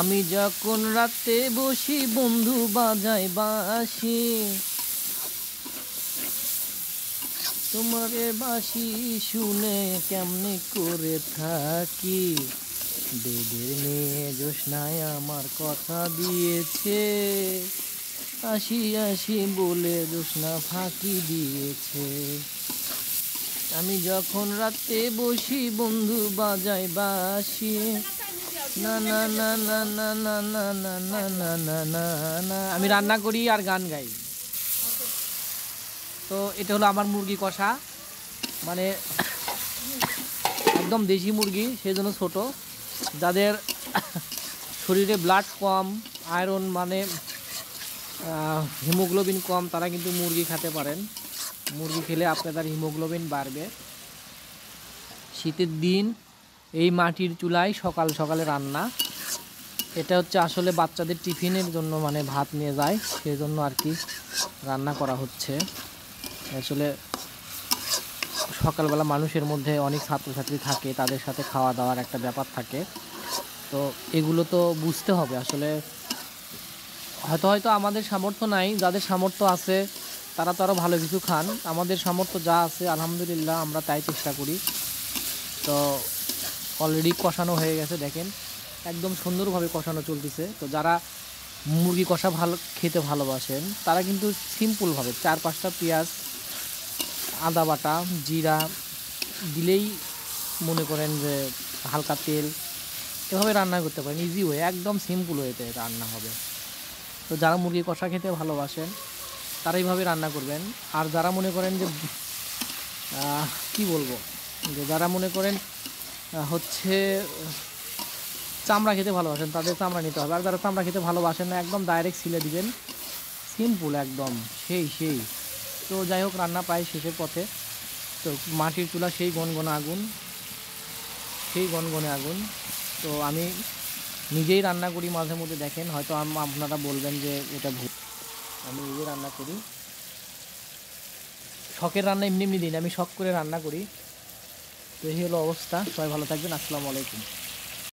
আমি যখন রাতে বসি বন্ধু বাজায় বাঁশি, তোমারে বাঁশি শুনে কেমনে করে থাকি। বেদের মেয়ে জোসনায় আমার কথা দিয়েছে, আসি আসি বলে জোসনা ফাঁকি দিয়েছে। আমি যখন রাতে বসি বন্ধু বাজায় বাঁশি, না না না না না না না না না না না না না। আমি রান্না করি আর গান গাই। তো এটা হলো আমার মুরগি কষা, মানে একদম দেশি মুরগি, সেই জন্য ছোটো। যাদের শরীরে ব্লাড কম, আয়রন মানে হিমোগ্লোবিন কম, তারা কিন্তু মুরগি খেতে পারেন। মুরগি খেলে আপনাদের হিমোগ্লোবিন বাড়বে। শীতের দিন এই মাটির চুলায় সকাল সকালে রান্না, এটা হচ্ছে আসলে বাচ্চাদের টিফিনের জন্য, মানে ভাত নিয়ে যায় সেই জন্য আর কি রান্না করা হচ্ছে। আসলে সকালবেলা মানুষের মধ্যে অনেক ছাত্রছাত্রী থাকে, তাদের সাথে খাওয়া দাওয়ার একটা ব্যাপার থাকে। তো এগুলো তো বুঝতে হবে আসলে। হয়তো আমাদের সামর্থ্য নাই, যাদের সামর্থ্য আছে তারা তো আরও ভালো কিছু খান। আমাদের সামর্থ্য যা আছে আলহামদুলিল্লাহ আমরা তাই চেষ্টা করি। তো অলরেডি কষানো হয়ে গেছে, দেখেন একদম সুন্দরভাবে কষানো চলতেছে। তো যারা মুরগি কষা খেতে ভালোবাসেন তারা কিন্তু সিম্পলভাবে 4-5টা পেঁয়াজ, আদা বাটা, জিরা দিলেই মনে করেন যে হালকা তেল, এভাবে রান্না করতে পারেন। ইজি ওয়ে, একদম সিম্পল ওয়েতে রান্না হবে। তো যারা মুরগি কষা খেতে ভালোবাসেন তারা এইভাবে রান্না করবেন। আর যারা মনে করেন যে কি বলবো, যে যারা মনে করেন হচ্ছে চামড়া খেতে ভালোবাসেন তাদের চামড়া নিতে হবে। আর যারা চামড়া খেতে ভালোবাসেন না, একদম ডাইরেক্ট ছিলে দিবেন, সিম্পল একদম সেই। তো যাই হোক, রান্না প্রায় শেষের পথে। তো মাটির চুলা, সেই গনগনে আগুন। তো আমি নিজেই রান্না করি মাঝে মধ্যে, দেখেন হয়তো আপনারা বলবেন যে এটা ভুল, আমি নিজেই রান্না করি। শখের রান্না এমনি দিন, আমি শখ করে রান্না করি। তো এই হলো অবস্থা। সবাই ভালো থাকবেন। আসসালামু আলাইকুম।